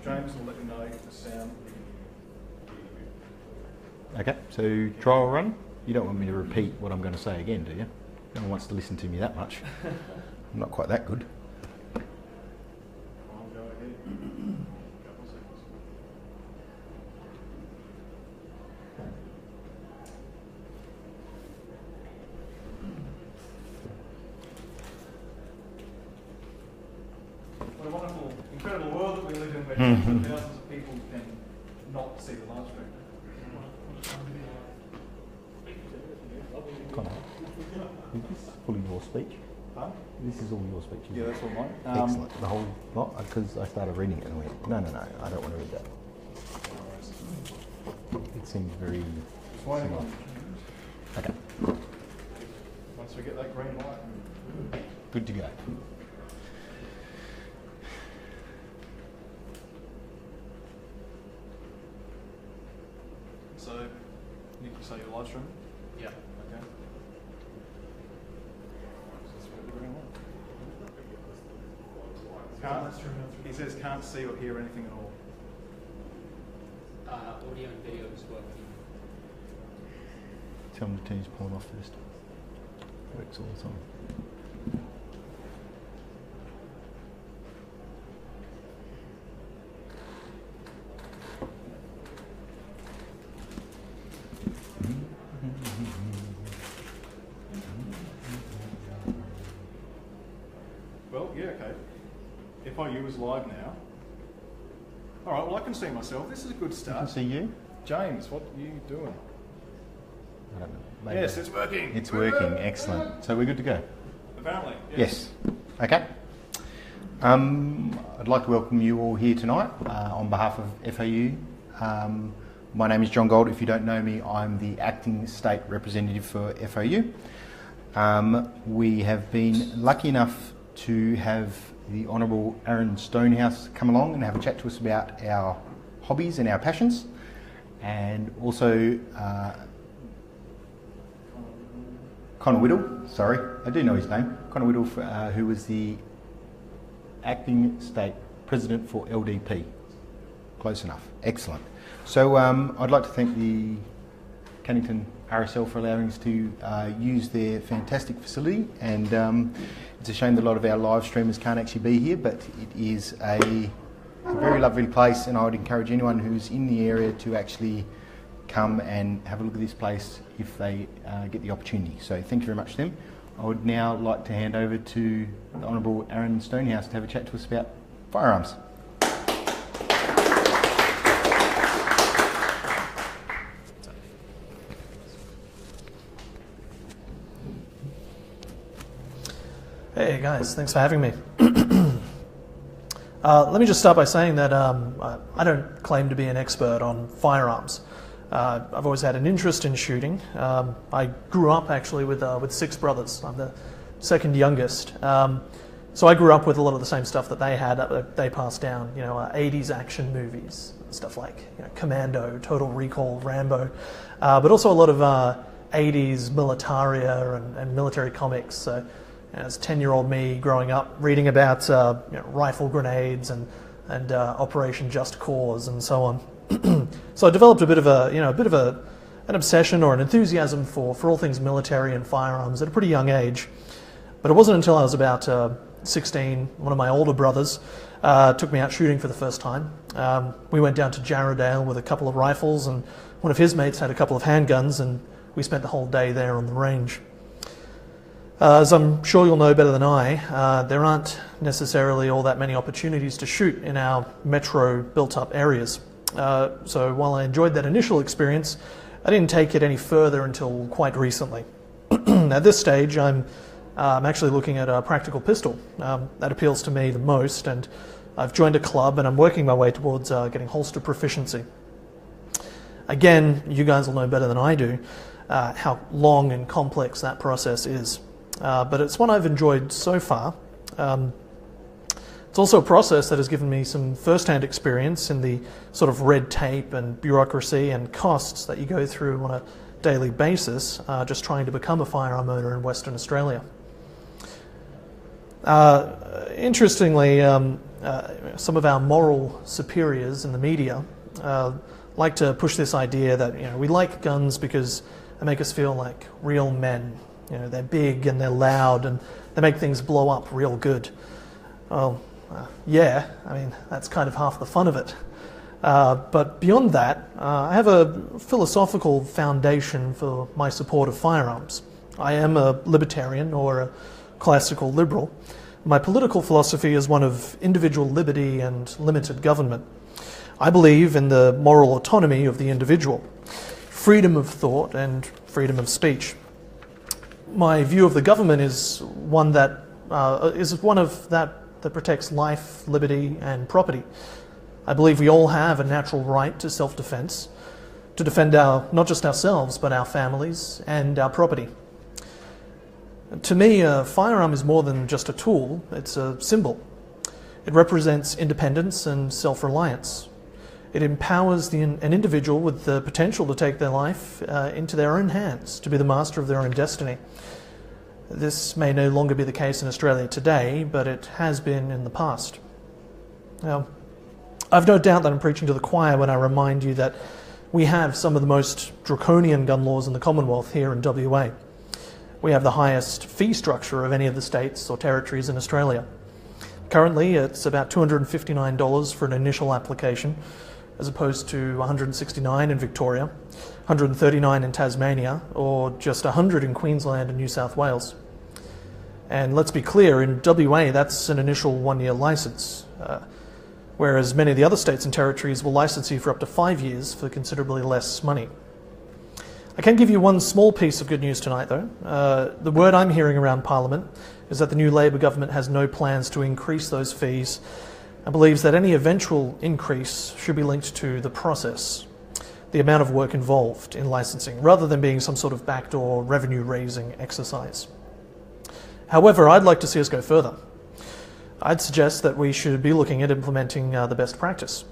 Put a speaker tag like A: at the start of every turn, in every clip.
A: James will let you know if the sound.
B: Okay, so trial run. You don't want me to repeat what I'm going to say again, do you? No one wants to listen to me that much. I'm not quite that good.
A: I'll go ahead. Couple of seconds. What a wonderful, incredible world that we live in where thousands of people can not see the live stream.
B: Connor, is this fully your speech?
A: Huh?
B: This is all your speech, isn't
A: Yeah,
B: it?
A: that's all mine.
B: Excellent. The whole lot? Because I started reading it and went, no, I don't want to read that. It seems very similar. Okay,
A: Once we get that green light.
B: good to go.
A: So, Nick, you say you're live streaming?
C: Yeah.
A: Okay. That's what we're doing. He says can't see or hear anything at all.
C: Audio and video is working.
B: Tell them to turn his porn off first. Works all the time.
A: Well, yeah, okay. FOU is live now. All right, well, I can see myself. This is a good
B: I can
A: start.
B: see you.
A: James, what are you doing?
B: I don't know. Maybe.
A: Yes, it's working.
B: It's working. Excellent. So we're good to go.
A: Apparently.
B: Yes. Okay. I'd like to welcome you all here tonight on behalf of FOU. My name is John Gold. If you don't know me, I'm the acting state representative for FOU. We have been lucky enough to have the Honourable Aaron Stonehouse come along and have a chat to us about our hobbies and our passions, and also Connor Whittle, sorry, I do know his name, Connor Whittle, who was the acting state president for LDP. Close enough. Excellent. So I'd like to thank the Cunnington RSL for allowing us to use their fantastic facility, and it's a shame that a lot of our live streamers can't actually be here, but it is a very lovely place, and I would encourage anyone who's in the area to actually come and have a look at this place if they get the opportunity. So thank you very much to them. I would now like to hand over to the Honourable Aaron Stonehouse to have a chat to us about firearms.
D: Hey guys, thanks for having me. Let me just start by saying that I don't claim to be an expert on firearms. I've always had an interest in shooting. I grew up actually with 6 brothers. I'm the second youngest. So I grew up with a lot of the same stuff that they had. They passed down, 80s action movies, stuff like Commando, Total Recall, Rambo, but also a lot of 80s militaria and military comics. So, as 10-year-old me growing up, reading about rifle grenades and Operation Just Cause and so on. So I developed a bit of an obsession or an enthusiasm for all things military and firearms at a pretty young age. But it wasn't until I was about 16, one of my older brothers took me out shooting for the first time. We went down to Jarrahdale with a couple of rifles, and one of his mates had a couple of handguns, and we spent the whole day there on the range. As I'm sure you'll know better than I, there aren't necessarily all that many opportunities to shoot in our metro built-up areas. So while I enjoyed that initial experience, I didn't take it any further until quite recently. At this stage, I'm actually looking at a practical pistol. That appeals to me the most, and I've joined a club and I'm working my way towards getting holster proficiency. Again, you guys will know better than I do how long and complex that process is. But it's one I've enjoyed so far. It's also a process that has given me some first-hand experience in the sort of red tape and bureaucracy and costs that you go through on a daily basis just trying to become a firearm owner in Western Australia. Interestingly, some of our moral superiors in the media like to push this idea that we like guns because they make us feel like real men. They're big and they're loud and they make things blow up real good. Well, yeah, I mean, that's kind of half the fun of it. But beyond that, I have a philosophical foundation for my support of firearms. I am a libertarian or a classical liberal. My political philosophy is one of individual liberty and limited government. I believe in the moral autonomy of the individual, freedom of thought and freedom of speech. My view of the government is one that protects life, liberty and property. I believe we all have a natural right to self-defense, to defend not just ourselves, but our families and our property. To me, a firearm is more than just a tool, it's a symbol. It represents independence and self-reliance. It empowers an individual with the potential to take their life into their own hands, to be the master of their own destiny. This may no longer be the case in Australia today, but it has been in the past. Now, I've no doubt that I'm preaching to the choir when I remind you that we have some of the most draconian gun laws in the Commonwealth here in WA. We have the highest fee structure of any of the states or territories in Australia. Currently, it's about $259 for an initial application, as opposed to $169 in Victoria, $139 in Tasmania, or just $100 in Queensland and New South Wales. And let's be clear, in WA, that's an initial one-year licence, whereas many of the other states and territories will license you for up to 5 years for considerably less money. I can give you one small piece of good news tonight, though. The word I'm hearing around Parliament is that the new Labor government has no plans to increase those fees and believes that any eventual increase should be linked to the process, the amount of work involved in licensing, rather than being some sort of backdoor revenue-raising exercise. However, I'd like to see us go further. I'd suggest that we should be looking at implementing the best practice.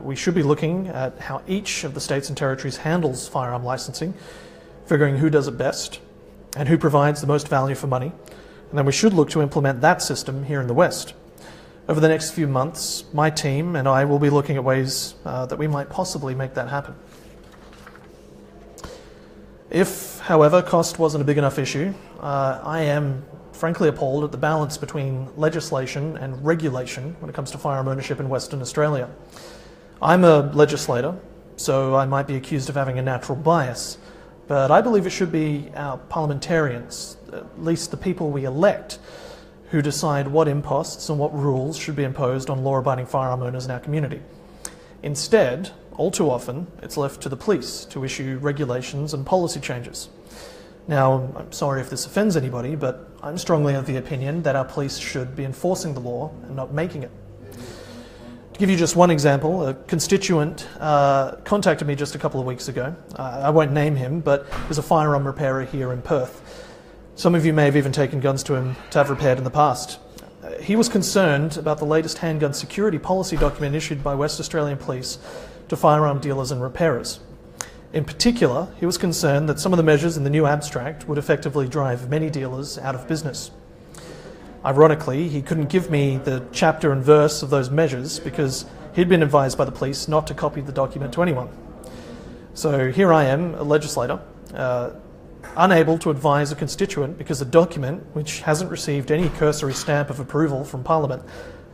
D: We should be looking at how each of the states and territories handles firearm licensing, figuring who does it best and who provides the most value for money, and then we should look to implement that system here in the West. Over the next few months, my team and I will be looking at ways that we might possibly make that happen. If, however, cost wasn't a big enough issue, I am frankly appalled at the balance between legislation and regulation when it comes to firearm ownership in Western Australia. I'm a legislator, so I might be accused of having a natural bias, but I believe it should be our parliamentarians, at least the people we elect, who decide what imposts and what rules should be imposed on law-abiding firearm owners in our community. Instead, all too often, it's left to the police to issue regulations and policy changes. Now, I'm sorry if this offends anybody, but I'm strongly of the opinion that our police should be enforcing the law and not making it. To give you just one example, a constituent contacted me just a couple of weeks ago. I won't name him, but he's a firearm repairer here in Perth. Some of you may have even taken guns to him to have repaired in the past. He was concerned about the latest handgun security policy document issued by West Australian Police to firearm dealers and repairers. In particular, he was concerned that some of the measures in the new abstract would effectively drive many dealers out of business. Ironically, he couldn't give me the chapter and verse of those measures because he'd been advised by the police not to copy the document to anyone. So here I am, a legislator, unable to advise a constituent because the document, which hasn't received any cursory stamp of approval from Parliament,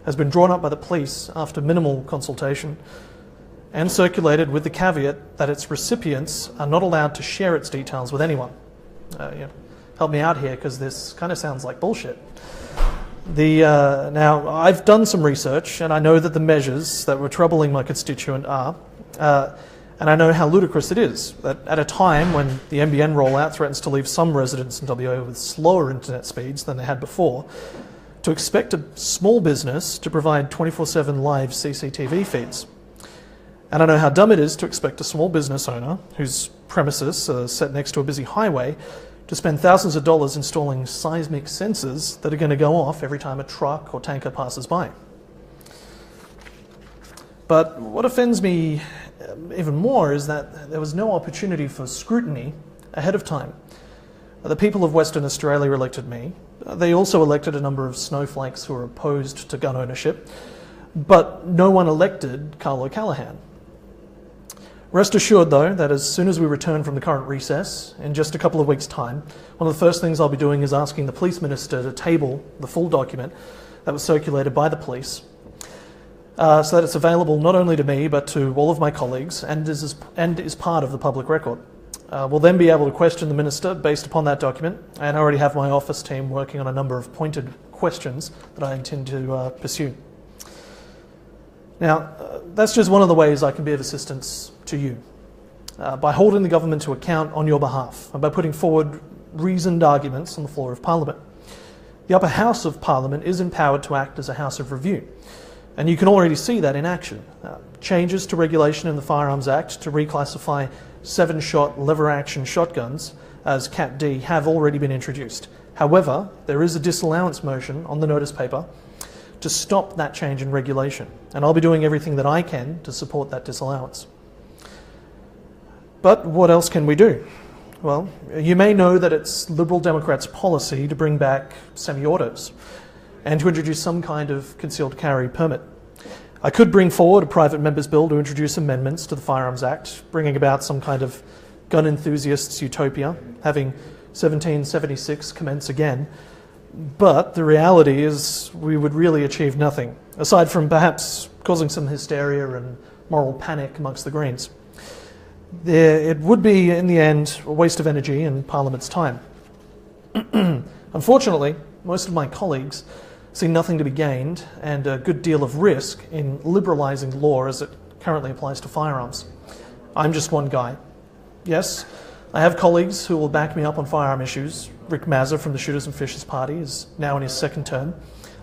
D: has been drawn up by the police after minimal consultation and circulated with the caveat that its recipients are not allowed to share its details with anyone. Help me out here because this kind of sounds like bullshit. Now, I've done some research and I know that the measures that were troubling my constituent are, and I know how ludicrous it is, that at a time when the NBN rollout threatens to leave some residents in WA with slower internet speeds than they had before, to expect a small business to provide 24/7 live CCTV feeds. And I know how dumb it is to expect a small business owner whose premises are set next to a busy highway to spend thousands of dollars installing seismic sensors that are going to go off every time a truck or tanker passes by. But what offends me even more is that there was no opportunity for scrutiny ahead of time. The people of Western Australia elected me. They also elected a number of snowflakes who are opposed to gun ownership. but no one elected Carl O'Callaghan. Rest assured, though, that as soon as we return from the current recess, in just a couple of weeks' time, one of the first things I'll be doing is asking the Police Minister to table the full document that was circulated by the police, so that it's available not only to me, but to all of my colleagues, and is part of the public record. We'll then be able to question the Minister based upon that document, and I already have my office team working on a number of pointed questions that I intend to pursue. Now, that's just one of the ways I can be of assistance to you, by holding the government to account on your behalf and by putting forward reasoned arguments on the floor of Parliament. The upper house of Parliament is empowered to act as a house of review, and you can already see that in action. Changes to regulation in the Firearms Act to reclassify 7-shot lever-action shotguns as Cat D have already been introduced. However, there is a disallowance motion on the notice paper to stop that change in regulation, and I'll be doing everything that I can to support that disallowance. But what else can we do? Well, you may know that it's Liberal Democrats' policy to bring back semi-autos and to introduce some kind of concealed carry permit. I could bring forward a private member's bill to introduce amendments to the Firearms Act, bringing about some kind of gun enthusiasts' utopia, having 1776 commence again. But the reality is we would really achieve nothing, aside from perhaps causing some hysteria and moral panic amongst the Greens. It would be, in the end, a waste of energy and Parliament's time. Unfortunately, most of my colleagues see nothing to be gained and a good deal of risk in liberalising law as it currently applies to firearms. I'm just one guy. Yes, I have colleagues who will back me up on firearm issues. Rick Mazza from the Shooters and Fishers Party is now in his second term.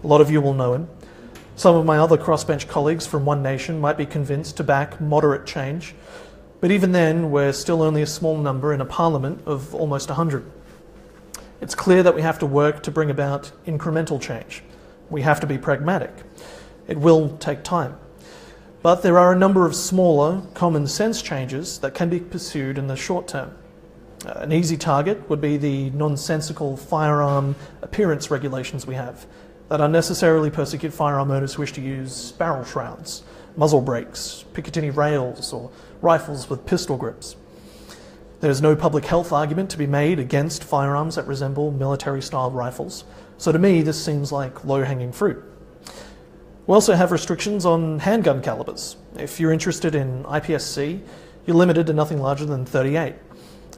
D: A lot of you will know him. Some of my other crossbench colleagues from One Nation might be convinced to back moderate change, but even then we're still only a small number in a parliament of almost 100. It's clear that we have to work to bring about incremental change. We have to be pragmatic. It will take time. But there are a number of smaller, common sense changes that can be pursued in the short term. An easy target would be the nonsensical firearm appearance regulations we have that unnecessarily persecute firearm owners who wish to use barrel shrouds, muzzle brakes, Picatinny rails, or rifles with pistol grips. There's no public health argument to be made against firearms that resemble military-style rifles, so to me this seems like low-hanging fruit. We also have restrictions on handgun calibers. If you're interested in IPSC, you're limited to nothing larger than 38.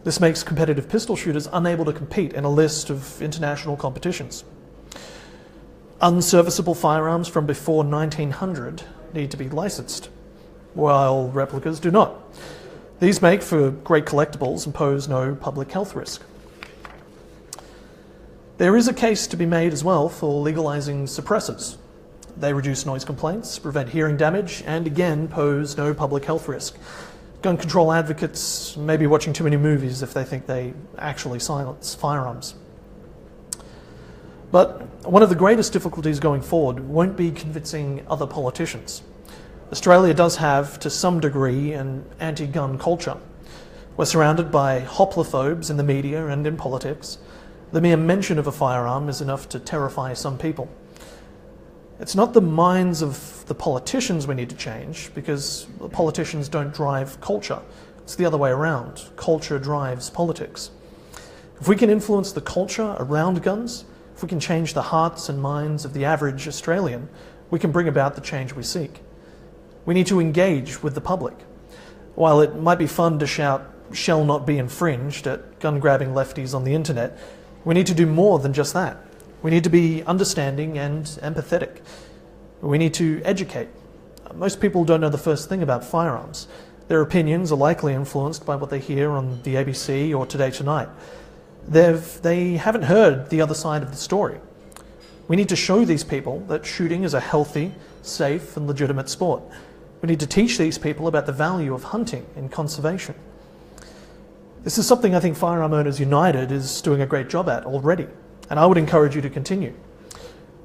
D: This makes competitive pistol shooters unable to compete in a list of international competitions. Unserviceable firearms from before 1900 need to be licensed, while replicas do not. These make for great collectibles and pose no public health risk. There is a case to be made as well for legalising suppressors. They reduce noise complaints, prevent hearing damage, and again pose no public health risk. Gun control advocates may be watching too many movies if they think they actually silence firearms. But one of the greatest difficulties going forward won't be convincing other politicians. Australia does have, to some degree, an anti-gun culture. We're surrounded by hoplophobes in the media and in politics. The mere mention of a firearm is enough to terrify some people. It's not the minds of the politicians we need to change, because the politicians don't drive culture. It's the other way around. Culture drives politics. If we can influence the culture around guns, if we can change the hearts and minds of the average Australian, we can bring about the change we seek. We need to engage with the public. While it might be fun to shout, "shall not be infringed" at gun-grabbing lefties on the internet, we need to do more than just that. We need to be understanding and empathetic. We need to educate. Most people don't know the first thing about firearms. Their opinions are likely influenced by what they hear on the ABC or Today Tonight. They haven't heard the other side of the story. We need to show these people that shooting is a healthy, safe and legitimate sport. We need to teach these people about the value of hunting and conservation. This is something I think Firearm Owners United is doing a great job at already, and I would encourage you to continue.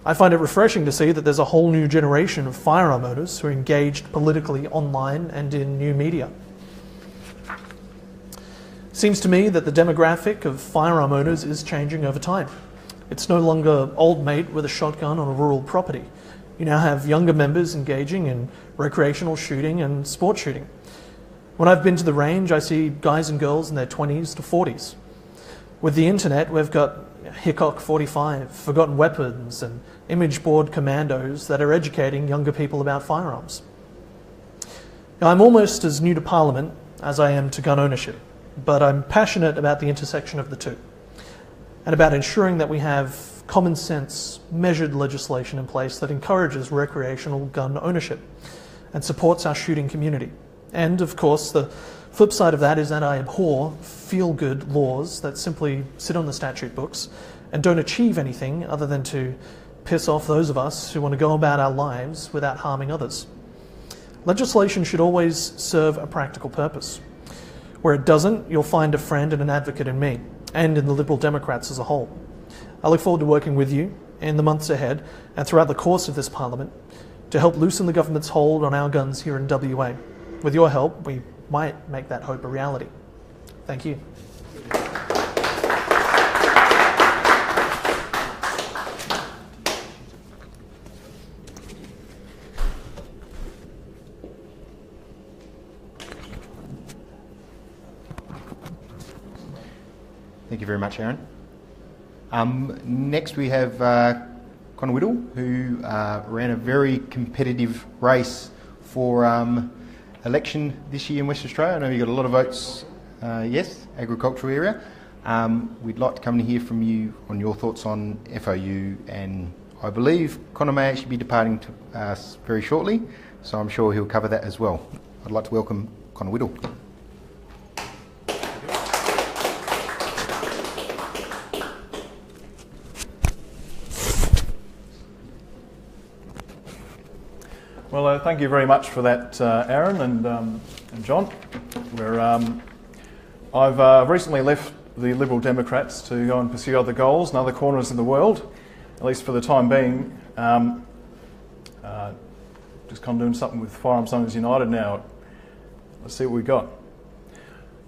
D: I find it refreshing to see that there's a whole new generation of firearm owners who are engaged politically online and in new media. It seems to me that the demographic of firearm owners is changing over time. It's no longer old mate with a shotgun on a rural property. you now have younger members engaging in recreational shooting and sport shooting. When I've been to the range, I see guys and girls in their 20s to 40s. With the internet, we've got Hickok 45, Forgotten Weapons, and image board commandos that are educating younger people about firearms. Now, I'm almost as new to Parliament as I am to gun ownership, but I'm passionate about the intersection of the two and about ensuring that we have common sense, measured legislation in place that encourages recreational gun ownership and supports our shooting community. And, of course, the flip side of that is that I abhor feel-good laws that simply sit on the statute books and don't achieve anything other than to piss off those of us who want to go about our lives without harming others. Legislation should always serve a practical purpose. Where it doesn't, you'll find a friend and an advocate in me, and in the Liberal Democrats as a whole. I look forward to working with you in the months ahead and throughout the course of this Parliament to help loosen the government's hold on our guns here in WA. With your help, we might make that hope a reality. Thank you.
B: Thank you very much, Aaron. Next we have Connor Whittle, who ran a very competitive race for election this year in Western Australia. I know you got a lot of votes, yes, agricultural area. We'd like to come and hear from you on your thoughts on FOU, and I believe Connor may actually be departing to us very shortly, so I'm sure he'll cover that as well. I'd like to welcome Connor Whittle.
A: Well, thank you very much for that, Aaron and John. I've recently left the Liberal Democrats to go and pursue other goals in other corners of the world, at least for the time being. Just kind of doing something with Firearm Owners United now. Let's see what we got.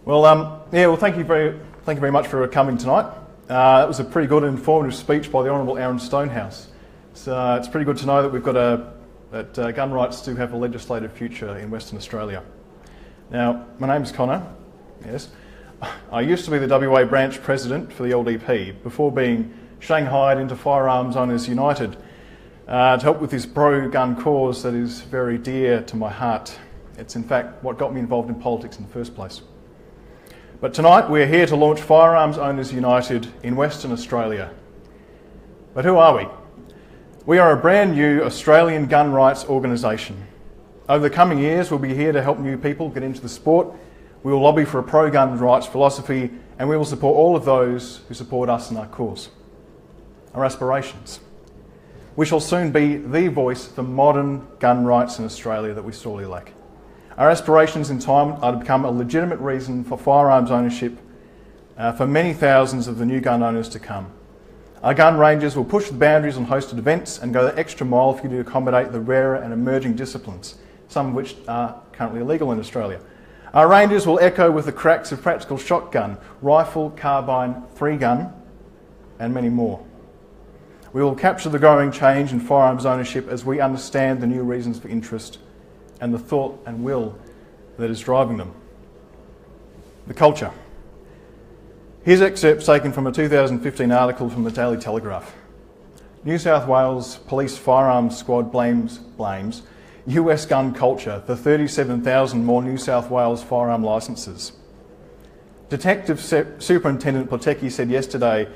A: Well, thank you very much for coming tonight. That was a pretty good and informative speech by the Honourable Aaron Stonehouse. So it's pretty good to know that we've got that gun rights do have a legislative future in Western Australia. Now, my name's Connor, yes. I used to be the WA branch president for the LDP before being shanghaied into Firearms Owners United to help with this pro-gun cause that is very dear to my heart. It's in fact what got me involved in politics in the first place. But tonight we're here to launch Firearms Owners United in Western Australia. But who are we? We are a brand new Australian gun rights organisation. Over the coming years, we'll be here to help new people get into the sport. We will lobby for a pro-gun rights philosophy, and we will support all of those who support us in our cause. Our aspirations. We shall soon be the voice for modern gun rights in Australia that we sorely lack. Our aspirations in time are to become a legitimate reason for firearms ownership for many thousands of the new gun owners to come. Our gun ranges will push the boundaries on hosted events and go the extra mile for you to accommodate the rarer and emerging disciplines, some of which are currently illegal in Australia. Our ranges will echo with the cracks of practical shotgun, rifle, carbine, 3-gun, and many more. We will capture the growing change in firearms ownership as we understand the new reasons for interest and the thought and will that is driving them. The culture. Here's excerpts taken from a 2015 article from the Daily Telegraph. New South Wales Police Firearms Squad blames US gun culture for 37,000 more New South Wales firearm licences. Detective Superintendent Platecki said yesterday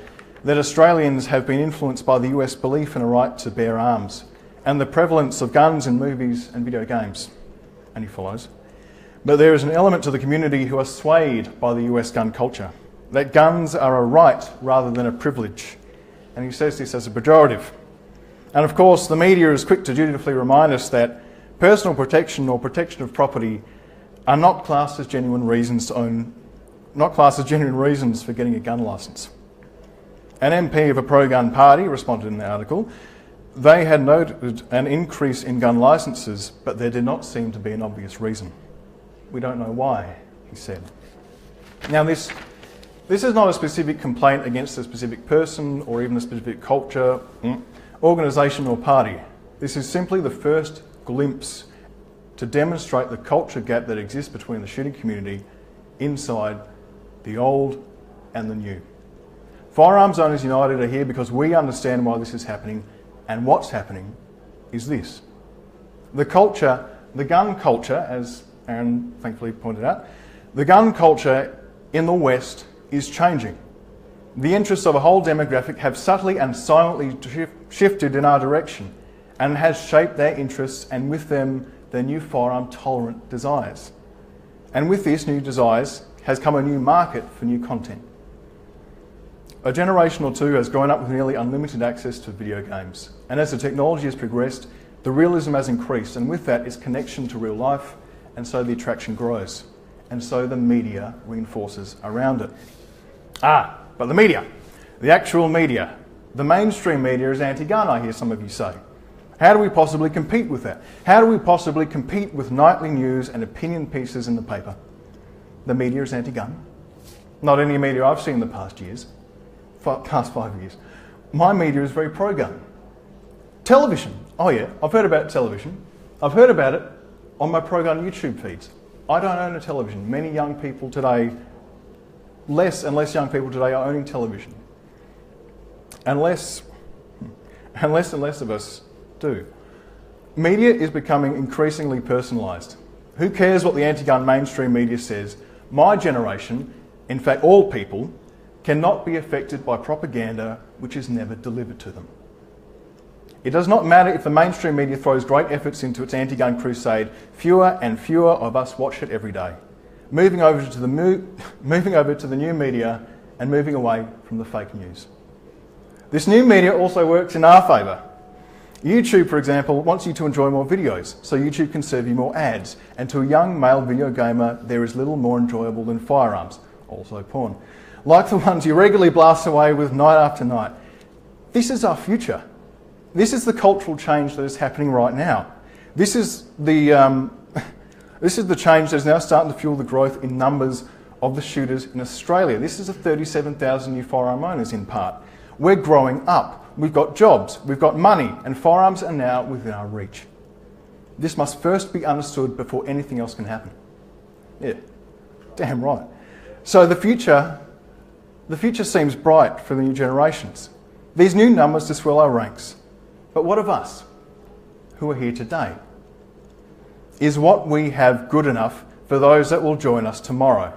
A: that Australians have been influenced by the US belief in a right to bear arms and the prevalence of guns in movies and video games. And he follows. But there is an element to the community who are swayed by the US gun culture, that guns are a right rather than a privilege. And he says this as a pejorative. And of course, the media is quick to dutifully remind us that personal protection or protection of property are not classed as genuine reasons to own, not classed as genuine reasons for getting a gun licence. An MP of a pro-gun party responded in the article. They had noted an increase in gun licences, but there did not seem to be an obvious reason. We don't know why, he said. Now this is not a specific complaint against a specific person or even a specific culture, organisation or party. This is simply the first glimpse to demonstrate the culture gap that exists between the shooting community inside the old and the new. Firearms Owners United are here because we understand why this is happening, and what's happening is this. The culture, the gun culture, as Aaron thankfully pointed out, the gun culture in the West is changing. The interests of a whole demographic have subtly and silently shifted in our direction and has shaped their interests, and with them their new firearm tolerant desires. And with this new desires has come a new market for new content. A generation or two has grown up with nearly unlimited access to video games, and as the technology has progressed, the realism has increased, and with that its connection to real life, and so the attraction grows, and so the media reinforces around it. But the media, the actual media, the mainstream media is anti-gun, I hear some of you say. How do we possibly compete with that? How do we possibly compete with nightly news and opinion pieces in the paper? The media is anti-gun. Not any media I've seen in the past 5 years. My media is very pro-gun. Television. Oh yeah, I've heard about television. I've heard about it on my pro-gun YouTube feeds. I don't own a television. Many young people today, less and less young people today are owning television. And less and less of us do. Media is becoming increasingly personalised. Who cares what the anti-gun mainstream media says? My generation, in fact all people, cannot be affected by propaganda which is never delivered to them. It does not matter if the mainstream media throws great efforts into its anti-gun crusade, fewer and fewer of us watch it every day. Moving over to the new media and moving away from the fake news. This new media also works in our favour. YouTube, for example, wants you to enjoy more videos, so YouTube can serve you more ads. And to a young male video gamer, there is little more enjoyable than firearms, also porn, like the ones you regularly blast away with night after night. This is our future. This is the cultural change that is happening right now. This is the change that is now starting to fuel the growth in numbers of the shooters in Australia. This is the 37,000 new firearm owners in part. We're growing up. We've got jobs, we've got money, and firearms are now within our reach. This must first be understood before anything else can happen. Yeah, damn right. So the future seems bright for the new generations. These new numbers to swell our ranks. But what of us, who are here today? Is what we have good enough for those that will join us tomorrow?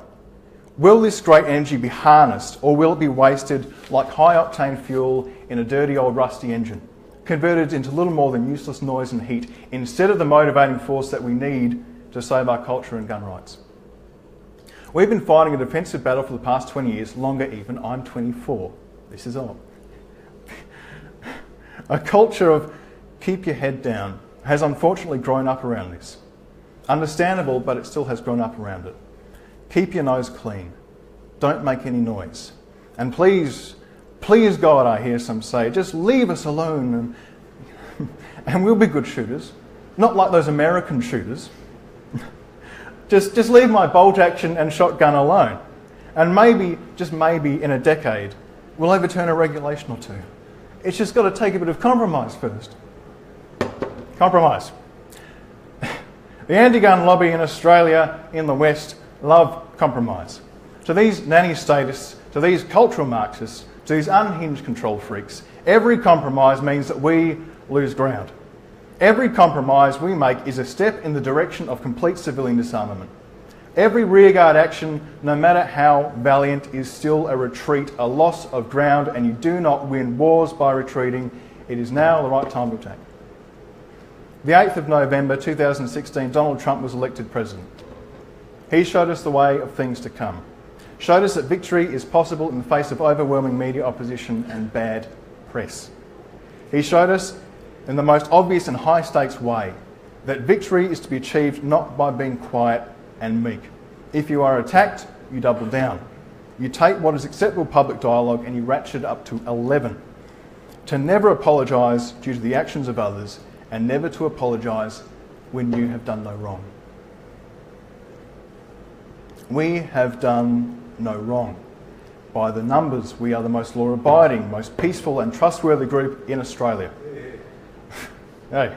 A: Will this great energy be harnessed, or will it be wasted like high-octane fuel in a dirty old rusty engine, converted into little more than useless noise and heat, instead of the motivating force that we need to save our culture and gun rights? We've been fighting a defensive battle for the past 20 years, longer even. I'm 24. This is old. A culture of keep your head down has unfortunately grown up around this. Understandable, but it still has grown up around it. Keep your nose clean. Don't make any noise. And please God, I hear some say, just leave us alone and we'll be good shooters. Not like those American shooters. just leave my bolt action and shotgun alone. And maybe, just maybe in a decade, we'll overturn a regulation or two. It's just got to take a bit of compromise first. Compromise. The anti-gun lobby in Australia, in the West, love compromise. To these nanny statists, to these cultural Marxists, to these unhinged control freaks, every compromise means that we lose ground. Every compromise we make is a step in the direction of complete civilian disarmament. Every rearguard action, no matter how valiant, is still a retreat, a loss of ground, and you do not win wars by retreating. It is now the right time to attack. The 8th of November 2016, Donald Trump was elected president. He showed us the way of things to come. Showed us that victory is possible in the face of overwhelming media opposition and bad press. He showed us in the most obvious and high-stakes way that victory is to be achieved not by being quiet and meek. If you are attacked, you double down. You take what is acceptable public dialogue and you ratchet it up to 11. To never apologise due to the actions of others, and never to apologise when you have done no wrong. We have done no wrong. By the numbers, we are the most law-abiding, most peaceful and trustworthy group in Australia. Hey,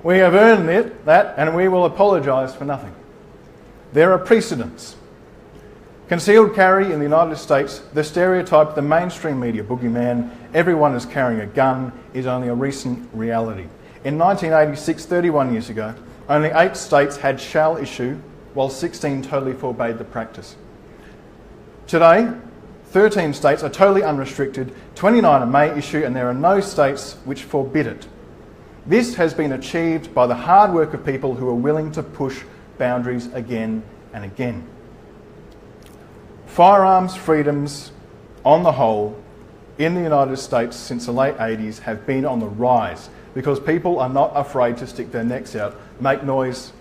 A: we have earned that and we will apologise for nothing. There are precedents. Concealed carry in the United States, the stereotype, the mainstream media boogeyman, everyone is carrying a gun, is only a recent reality. In 1986, 31 years ago, only 8 states had shall issue, while 16 totally forbade the practice. Today, 13 states are totally unrestricted, 29 are may issue, and there are no states which forbid it. This has been achieved by the hard work of people who are willing to push boundaries again and again. Firearms freedoms, on the whole, in the United States since the late 80s have been on the rise because people are not afraid to stick their necks out, make noise,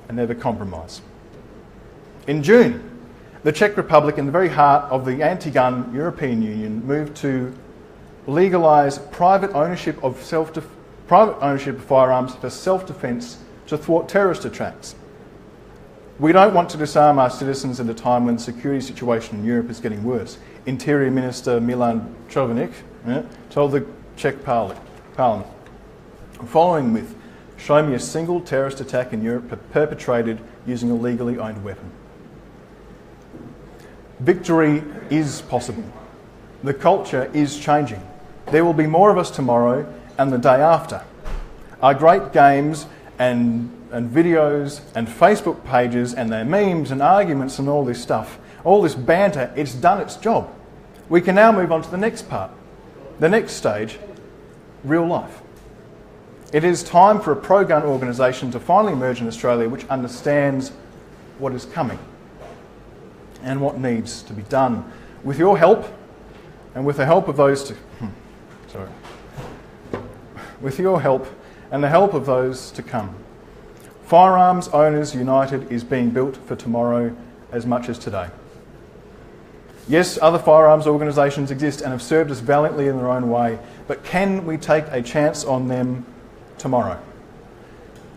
A: and never compromise. In June, the Czech Republic, in the very heart of the anti-gun European Union, moved to legalise private ownership of firearms for self-defence to thwart terrorist attacks. We don't want to disarm our citizens at a time when the security situation in Europe is getting worse. Interior Minister Milan Čović told the Czech Parliament, following with, show me a single terrorist attack in Europe perpetrated using a legally owned weapon. Victory is possible. The culture is changing. There will be more of us tomorrow and the day after. Our great games and videos and Facebook pages and their memes and arguments and all this stuff, all this banter, it's done its job. We can now move on to the next part, the next stage, real life. It is time for a pro-gun organisation to finally emerge in Australia which understands what is coming and what needs to be done. With your help and with the help of those with your help and the help of those to come, Firearms Owners United is being built for tomorrow as much as today. Yes, other firearms organisations exist and have served us valiantly in their own way, but can we take a chance on them tomorrow?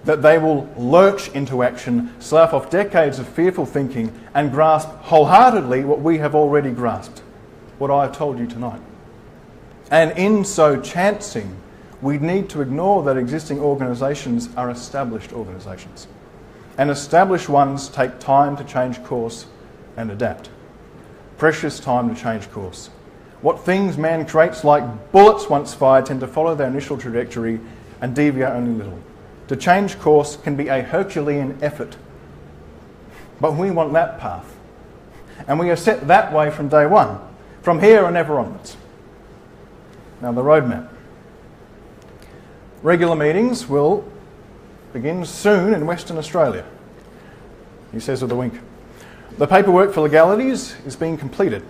A: That they will lurch into action, slough off decades of fearful thinking and grasp wholeheartedly what we have already grasped, what I have told you tonight. And in so chancing, we need to ignore that existing organisations are established organisations. And established ones take time to change course and adapt. Precious time to change course. What things man creates like bullets once fired tend to follow their initial trajectory and deviate only little. To change course can be a Herculean effort, but we want that path. And we are set that way from day one, from here and ever onwards. Now the roadmap. Regular meetings will begin soon in Western Australia, he says with a wink. The paperwork for legalities is being completed.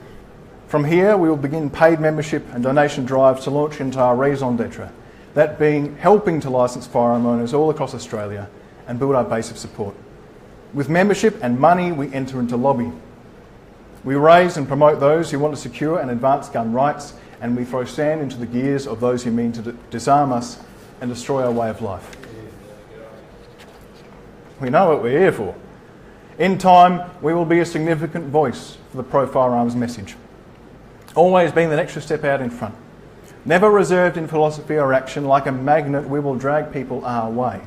A: From here, we will begin paid membership and donation drives to launch into our raison d'etre, that being helping to licence firearm owners all across Australia and build our base of support. With membership and money, we enter into lobby. We raise and promote those who want to secure and advance gun rights, and we throw sand into the gears of those who mean to disarm us and destroy our way of life. We know what we're here for. In time, we will be a significant voice for the pro-firearms message. Always being the extra step out in front. Never reserved in philosophy or action, like a magnet we will drag people our way.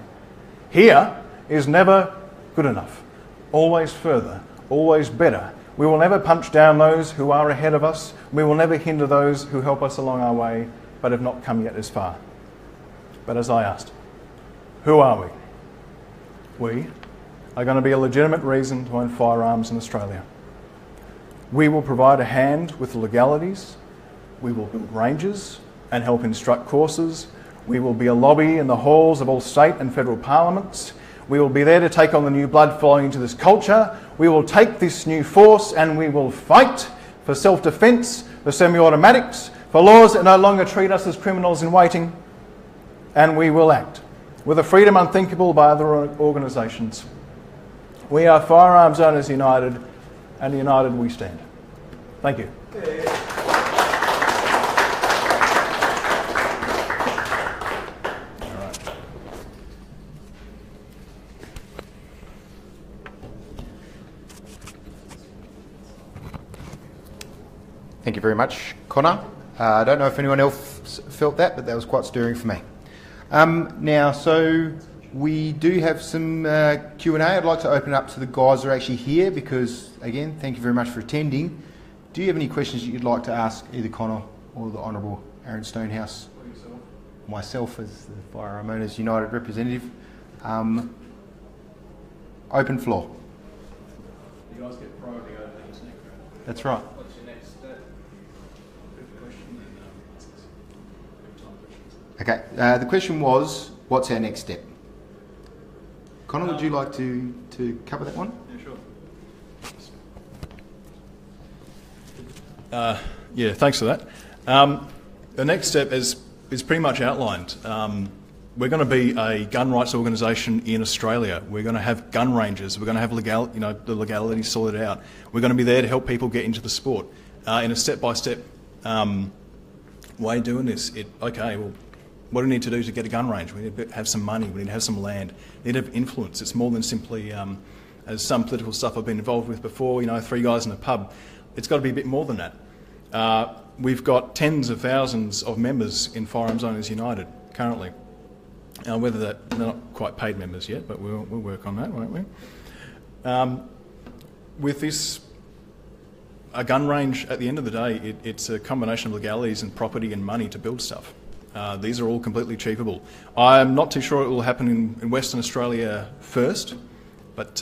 A: Here is never good enough. Always further, always better. We will never punch down those who are ahead of us. We will never hinder those who help us along our way but have not come yet as far. But as I asked, who are we? We are going to be a legitimate reason to own firearms in Australia. We will provide a hand with the legalities. We will build ranges and help instruct courses. We will be a lobby in the halls of all state and federal parliaments. We will be there to take on the new blood flowing into this culture. We will take this new force and we will fight for self-defence, for semi-automatics, for laws that no longer treat us as criminals in waiting. And we will act with a freedom unthinkable by other organisations. We are Firearms Owners United, and united we stand. Thank you.
B: Thank you very much, Connor. I don't know if anyone else felt that, but that was quite stirring for me. Now, so we do have some Q&A. I'd like to open it up to the guys who are actually here because, again, thank you very much for attending. Do you have any questions that you'd like to ask either Connor or the Honourable Aaron Stonehouse? Myself as the Firearm Owners United representative. Open floor.
A: You guys get priority over the internet.
B: That's right.
A: What's your next step? Good question.
B: Okay, the question was, what's our next step? Connor, would you like to cover that one?
A: Yeah, sure. Yeah, thanks for that. The next step is pretty much outlined. We're going to be a gun rights organisation in Australia. We're going to have gun ranges. We're going to have the legality sorted out. We're going to be there to help people get into the sport in a step-by-step way. Doing this, okay. Well, what do we need to do to get a gun range? We need to have some money. We need to have some land. We need to have influence. It's more than simply, as some political stuff I've been involved with before. 3 guys in a pub. It's got to be a bit more than that. We've got tens of thousands of members in Firearms Owners United currently. Whether they're not quite paid members yet, but we'll work on that, won't we? With this, a gun range, at the end of the day, it's a combination of legalities and property and money to build stuff. These are all completely achievable. I'm not too sure it will happen in Western Australia first, but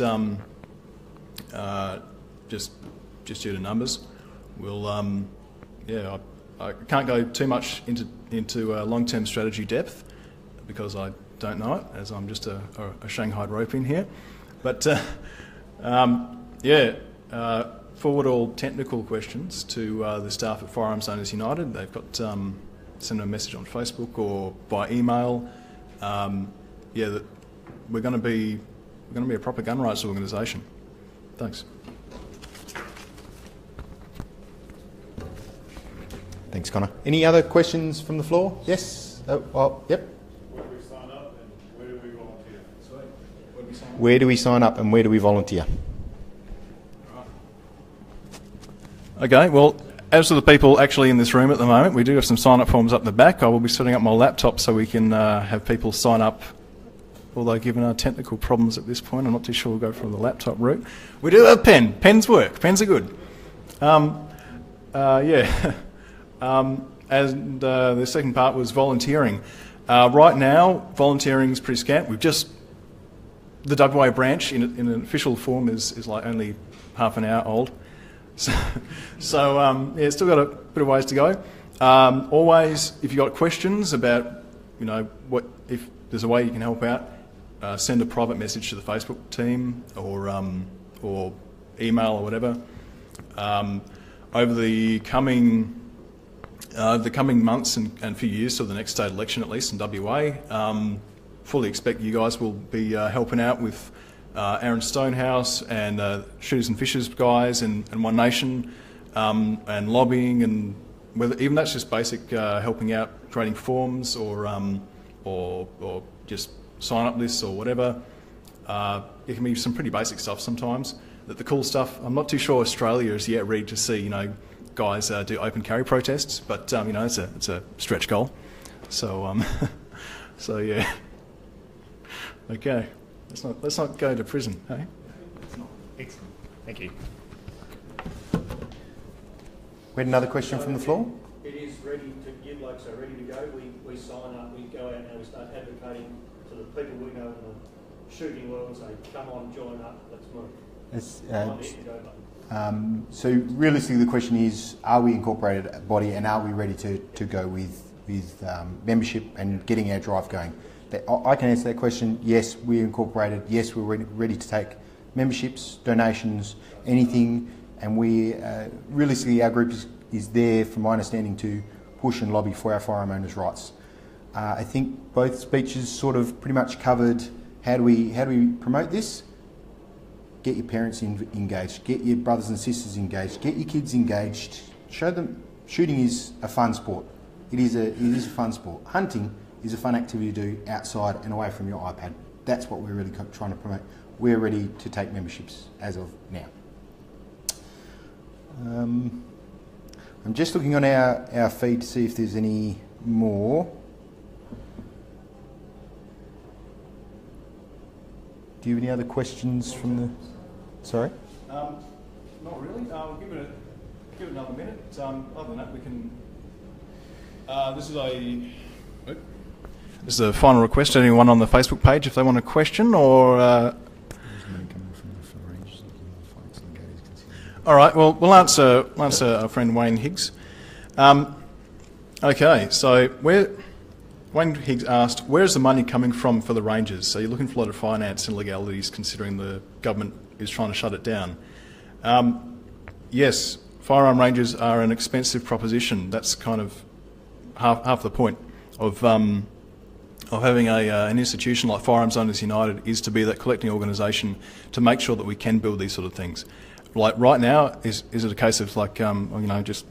A: just due to numbers, we'll I can't go too much into long-term strategy depth because I don't know it, as I'm just a Shanghai rope in here. But forward all technical questions to the staff at Firearms Owners United. They've got send them a message on Facebook or by email. That we're going to be a proper gun rights organisation. Thanks.
B: Thanks, Connor. Any other questions from the floor? Yes? Yep. Where do we sign up and where do we volunteer?
A: Okay, well, as for the people actually in this room at the moment, we do have some sign-up forms up the back. I will be setting up my laptop so we can have people sign up, although given our technical problems at this point, I'm not too sure we'll go for the laptop route. We do have a pen. Pens work. Pens are good. And the second part was volunteering. Right now, volunteering is pretty scant. The WA branch in an official form is like only half an hour old. So it's still got a bit of ways to go. Always, if you've got questions about, what if there's a way you can help out, send a private message to the Facebook team or email or whatever. Over the coming months and few years, till the next state election at least in WA, fully expect you guys will be helping out with Aaron Stonehouse and Shooters and Fishers guys and One Nation and lobbying, and whether even that's just basic helping out, creating forms or just sign up lists or whatever. It can be some pretty basic stuff sometimes. The cool stuff, I'm not too sure Australia is yet ready to see guys do open carry protests, but it's a stretch goal. So yeah. Okay, let's not go to prison, hey?
B: Excellent. Thank you. We had another question from the floor.
C: It is ready to go. We sign up, we go out and we start advocating to the people we know in the shooting world and say, come on, join up, let's move.
B: So realistically, the question is, are we incorporated body and are we ready to go with membership and getting our drive going? I can answer that question. Yes, we're incorporated. Yes, we're ready to take memberships, donations, anything. And we realistically, our group is there, from my understanding, to push and lobby for our firearm owners' rights. I think both speeches sort of pretty much covered how do we promote this. Get your parents engaged. Get your brothers and sisters engaged. Get your kids engaged. Show them shooting is a fun sport. It is a fun sport. Hunting is a fun activity to do outside and away from your iPad. That's what we're really trying to promote. We're ready to take memberships as of now. I'm just looking on our feed to see if there's any more. Do you have any other questions from the... Sorry?
A: Not really. Give it another minute. Other than that, we can... This is a final request to anyone on the Facebook page if they want a question or... All right, well, we'll answer our friend Wayne Higgs. Okay, so Wayne Higgs asked, where is the money coming from for the ranges? So you're looking for a lot of finance and legalities considering the government is trying to shut it down. Yes, firearm ranges are an expensive proposition. That's kind of half the point of having an institution like Firearm Owners United is to be that collecting organisation to make sure that we can build these sort of things. Like right now, is it a case of like, how much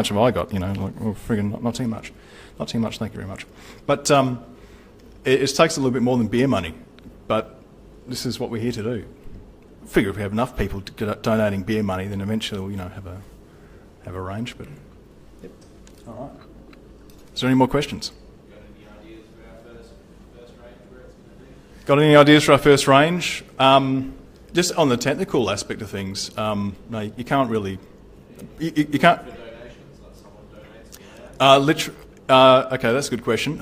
A: have I got? Well, friggin' not too much. Not too much, thank you very much. But it takes a little bit more than beer money, but this is what we're here to do. Figure if we have enough people donating beer money, then eventually we'll, have a range, but... Yep. All right. Is there any more questions? Got any ideas for our first range? Just on the technical aspect of things, no, you can't really... You can't... Okay, that's a good question.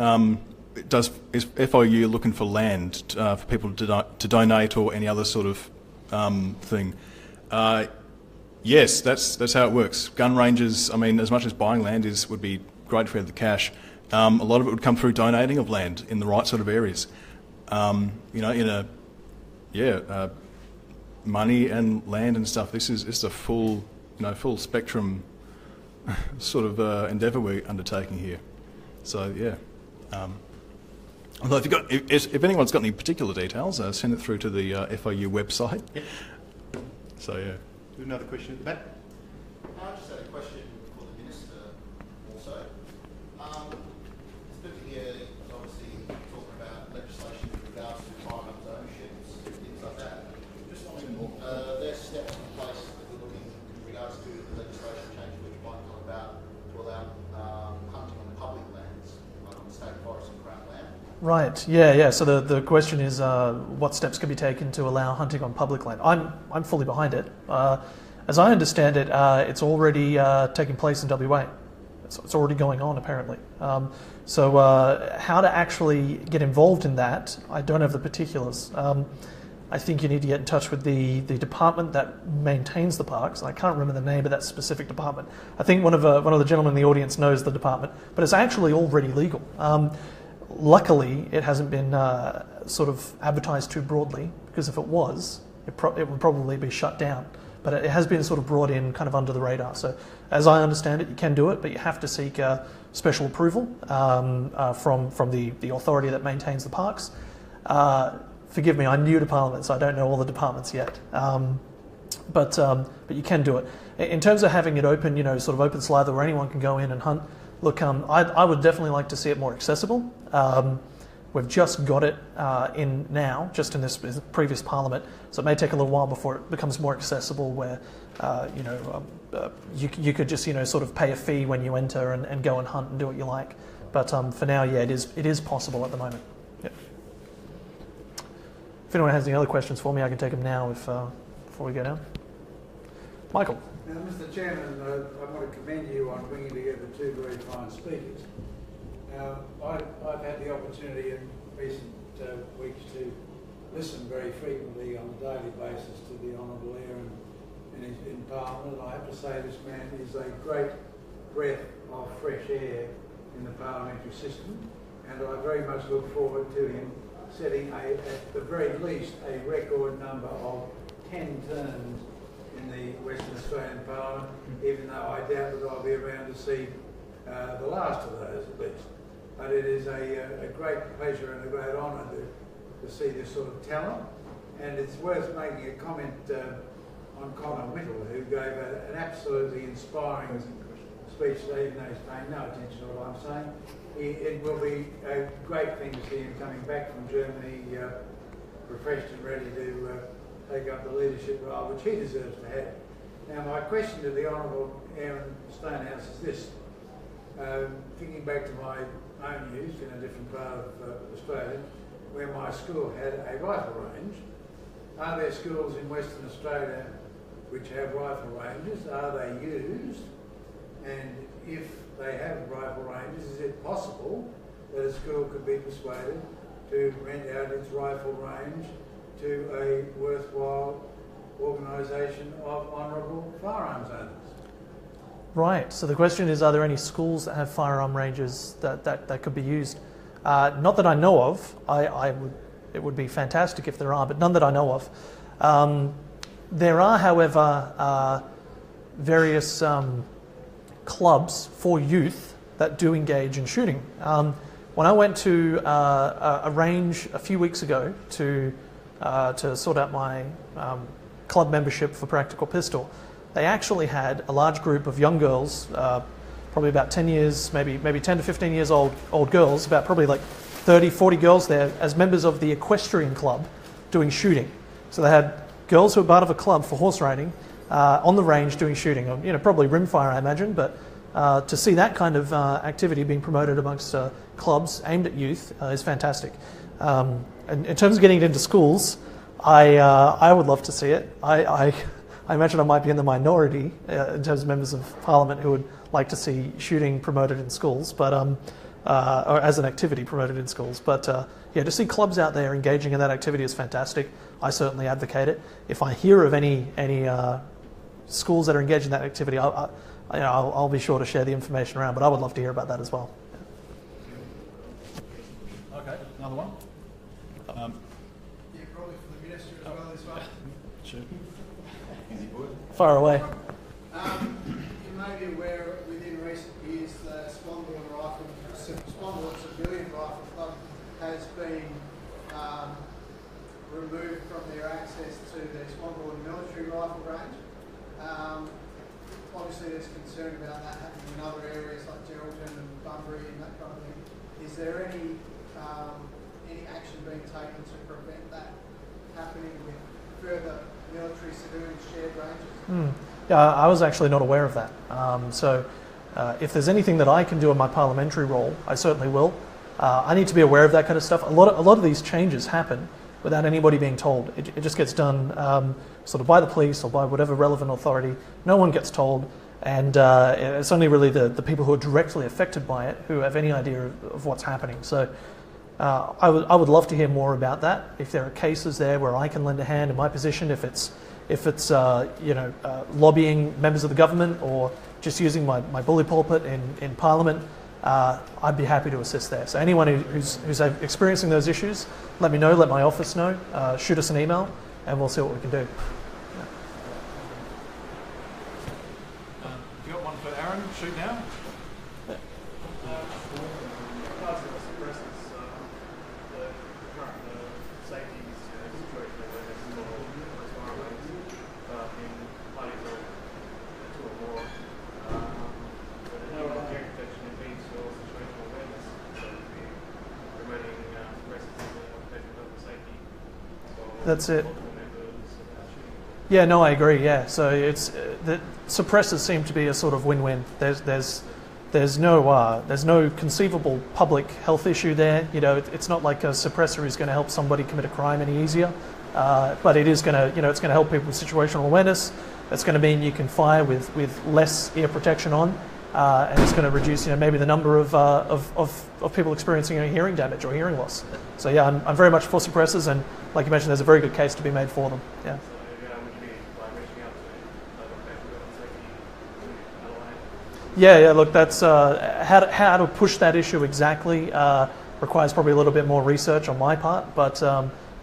A: Is FOU looking for land for people to donate or any other sort of thing? Yes, that's how it works. Gun ranges, as much as buying land would be great if we had the cash, a lot of it would come through donating of land in the right sort of areas. Money and land and stuff. This is a full spectrum sort of endeavour we're undertaking here. So yeah. Although if anyone's got any particular details, send it through to the FOU website.
B: Yep.
A: So yeah.
B: Another question at the back.
E: I just had a question for the Minister also. It's good to hear, obviously, talking about legislation in regards to firearms ownership, things like that. Just wondering, there's steps in place that we're looking in regards to the legislation change which might come about to allow hunting on public lands, like on state forest and crown land.
D: Right, yeah. So the question is what steps could be taken to allow hunting on public land. I'm fully behind it. As I understand it, it's already taking place in WA. It's already going on, apparently. So how to actually get involved in that, I don't have the particulars. I think you need to get in touch with the department that maintains the parks. I can't remember the name of that specific department. I think one of the gentlemen in the audience knows the department, but it's actually already legal. Luckily, it hasn't been sort of advertised too broadly, because if it was, it would probably be shut down. But it has been sort of brought in kind of under the radar. So as I understand it, you can do it, but you have to seek special approval from the authority that maintains the parks. Forgive me, I'm new to Parliament, so I don't know all the departments yet. But you can do it. In terms of having it open, sort of open slather where anyone can go in and hunt, look, I would definitely like to see it more accessible. We've just got it in now, just in this previous Parliament, so it may take a little while before it becomes more accessible where, you could just, sort of pay a fee when you enter and go and hunt and do what you like. But for now, yeah, it is possible at the moment. Yep. If anyone has any other questions for me, I can take them now before we go down. Michael.
F: Now, Mr. Chairman, I want to commend you on bringing together two very fine speakers. Now, I've had the opportunity in recent weeks to listen very frequently on a daily basis to the Honourable Aaron in Parliament, and I have to say this man is a great breath of fresh air in the parliamentary system, and I very much look forward to him setting, at the very least, a record number of 10 terms in the Western Australian Parliament, even though I doubt that I'll be around to see the last of those at least. But it is a great pleasure and a great honour to see this sort of talent, and it's worth making a comment on Connor Whittle, who gave an absolutely inspiring speech today, even though he's paying no attention to what I'm saying. It will be a great thing to see him coming back from Germany refreshed and ready to take up the leadership role which he deserves to have. Now, my question to the Honourable Aaron Stonehouse is this. Thinking back to my own youth in a different part of Australia, where my school had a rifle range. Are there schools in Western Australia which have rifle ranges? Are they used? And if they have rifle ranges, is it possible that a school could be persuaded to rent out its rifle range to a worthwhile organisation of honourable firearms owners?
D: Right, so the question is, are there any schools that have firearm ranges that could be used? Not that I know of. It would be fantastic if there are, but none that I know of. There are, however, various clubs for youth that do engage in shooting. When I went to a range a few weeks ago to sort out my club membership for Practical Pistol, they actually had a large group of young girls, probably about 10 years, maybe 10 to 15 years old girls, about probably like 30, 40 girls there as members of the equestrian club doing shooting. So they had girls who were part of a club for horse riding on the range doing shooting, probably rimfire, I imagine, but to see that kind of activity being promoted amongst clubs aimed at youth is fantastic. And in terms of getting it into schools, I would love to see it. I imagine I might be in the minority in terms of members of Parliament who would like to see shooting promoted in schools, but or as an activity promoted in schools. But yeah, to see clubs out there engaging in that activity is fantastic. I certainly advocate it. If I hear of any schools that are engaged in that activity, I'll be sure to share the information around. But I would love to hear about that as well.
A: Okay, another one.
G: Yeah, probably for the Minister as well, this one.
A: Sure.
D: Far away.
G: You may be aware within recent years the Swanbourne Civilian Rifle Club has been removed from their access to the Swanbourne Military Rifle Range. Obviously there's concern about that happening in other areas like Geraldton and Bunbury and that kind of thing. Is there any action being taken to prevent that happening with further military civilian shared ranges?
D: Yeah, I was actually not aware of that. So if there's anything that I can do in my parliamentary role, I certainly will. I need to be aware of that kind of stuff. A lot of these changes happen without anybody being told. It just gets done sort of by the police or by whatever relevant authority. No one gets told, and it's only really the people who are directly affected by it who have any idea of what's happening. So I would love to hear more about that. If there are cases there where I can lend a hand in my position, if it's lobbying members of the government or just using my bully pulpit in Parliament, I'd be happy to assist there. So anyone who's experiencing those issues, let me know, let my office know, shoot us an email, and we'll see what we can do.
A: Have you got one for Aaron? Shoot now.
D: That's it. Yeah, no, I agree. Yeah, so it's the suppressors seem to be a sort of win-win. There's no conceivable public health issue there. It's not like a suppressor is going to help somebody commit a crime any easier, but it is going to it's going to help people with situational awareness. It's going to mean you can fire with less ear protection on, and it's going to reduce maybe the number of people experiencing hearing damage or hearing loss. So yeah, I'm very much for suppressors, and like you mentioned, there's a very good case to be made for them. Yeah. Yeah. Look, that's how to push that issue exactly requires probably a little bit more research on my part. But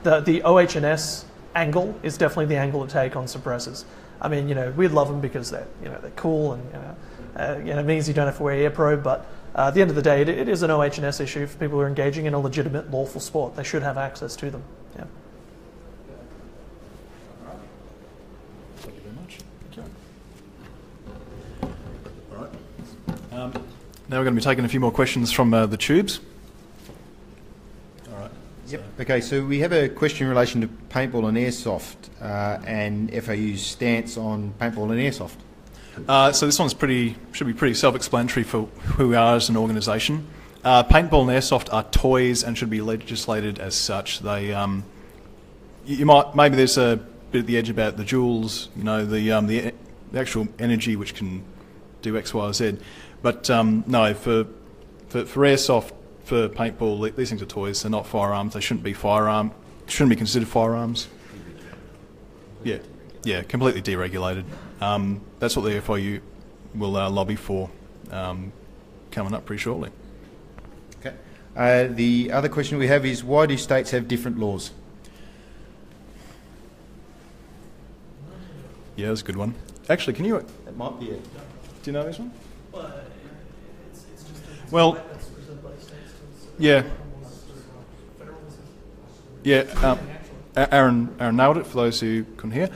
D: the OH&S angle is definitely the angle to take on suppressors. I mean, we love them because they're cool and it means you don't have to wear ear probe. But at the end of the day, it is an OH&S issue for people who are engaging in a legitimate, lawful sport. They should have access to them. Yeah.
A: Thank you very much. Thank you. All right. Now we're going to be taking a few more questions from the tubes. All right.
B: Yep. Okay, so we have a question in relation to paintball and airsoft and FOU's stance on paintball and airsoft.
A: So this one's should be pretty self-explanatory for who we are as an organisation. Paintball and airsoft are toys and should be legislated as such. They, maybe there's a bit at the edge about the joules, the actual energy which can do X, Y, or Z. But no, for airsoft, for paintball, these things are toys. They're not firearms. They shouldn't be considered firearms. Yeah, completely deregulated. That's what the FOU will lobby for coming up pretty shortly.
B: Okay. The other question we have is, why do states have different laws?
A: Yeah, that's a good one. Actually, can you...
B: That might be it.
A: Do you know this one?
D: It's
A: Well, yeah. Yeah, Aaron nailed it, for those who couldn't hear.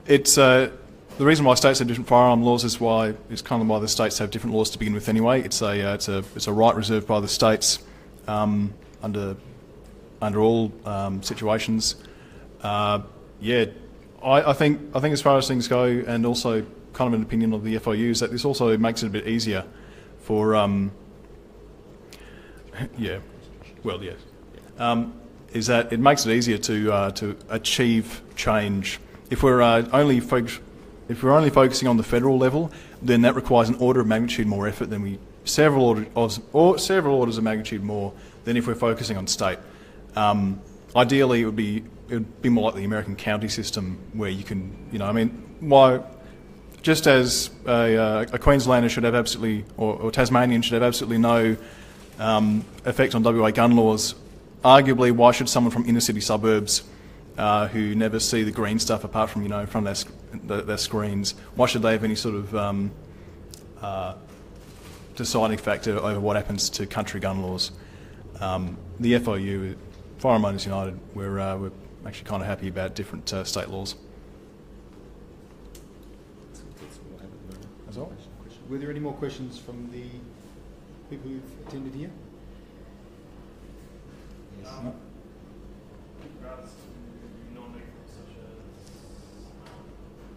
A: It's the reason why states have different firearm laws is why the states have different laws to begin with anyway. It's a right reserved by the states under all situations. I think as far as things go, and also kind of an opinion of the FOU, is that this also makes it a bit easier for is that it makes it easier to achieve change. If we're only focusing on the federal level, then that requires an order of magnitude more effort than several orders of magnitude more than if we're focusing on state. Ideally, it would be more like the American county system, where you can, why? Just as a Queenslander should have absolutely, or Tasmanian should have absolutely no effect on WA gun laws, arguably, why should someone from inner city suburbs who never see the green stuff apart from, from their screens, why should they have any sort of deciding factor over what happens to country gun laws? The FOU, Firearm Owners United, we're actually kind of happy about different state laws. That's all.
B: Were there any more questions from the people who've attended here? Yes. No?
H: Regards to non-lethal such as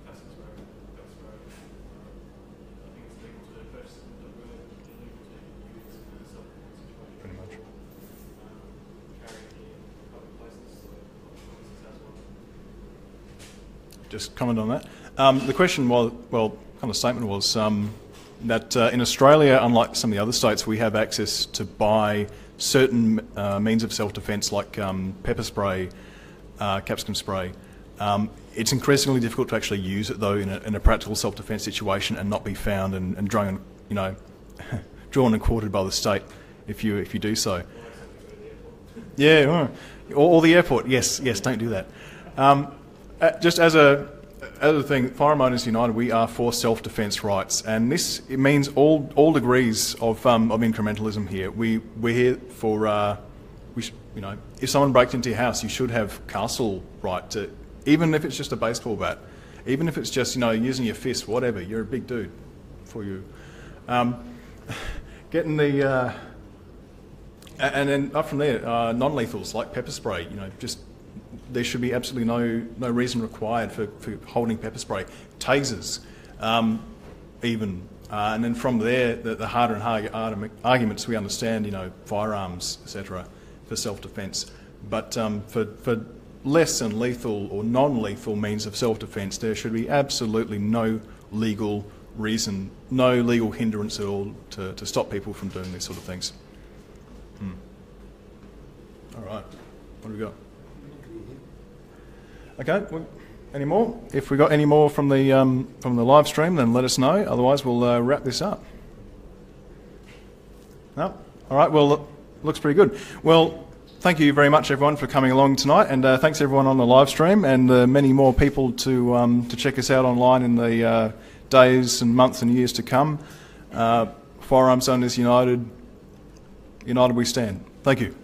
H: Cassins Road, Bells Road, I think it's legal to purchase them, but illegal to use in a self-defense situation.
A: Pretty much.
H: Carrying in public places, as well.
A: Just comment on that. The question was, kind of statement was that in Australia, unlike some of the other states, we have access to buy certain means of self-defence like pepper spray, capsicum spray. It's increasingly difficult to actually use it, though, in a practical self-defence situation and not be found and drawn and quartered by the state if you do so. Yeah, or the airport. Yes, don't do that. Just as a thing, Firearm Owners United, we are for self-defence rights, and it means all degrees of incrementalism here. We're here for if someone breaks into your house, you should have castle right to, even if it's just a baseball bat, even if it's just using your fist, whatever. You're a big dude, for you. Getting the and then up from there, non-lethals like pepper spray. Just there should be absolutely no reason required for holding pepper spray. Tasers, even. And then from there, the harder and harder arguments, we understand, firearms, etc., for self-defence. But for less than lethal or non-lethal means of self-defence, there should be absolutely no legal reason, no legal hindrance at all to stop people from doing these sort of things. All right, what do we got? Okay, well, any more? If we got any more from the live stream, then let us know. Otherwise, we'll wrap this up. No? All right, well, looks pretty good. Well, thank you very much, everyone, for coming along tonight, and thanks everyone on the live stream, and many more people to check us out online in the days and months and years to come. Firearms Owners United, united we stand. Thank you.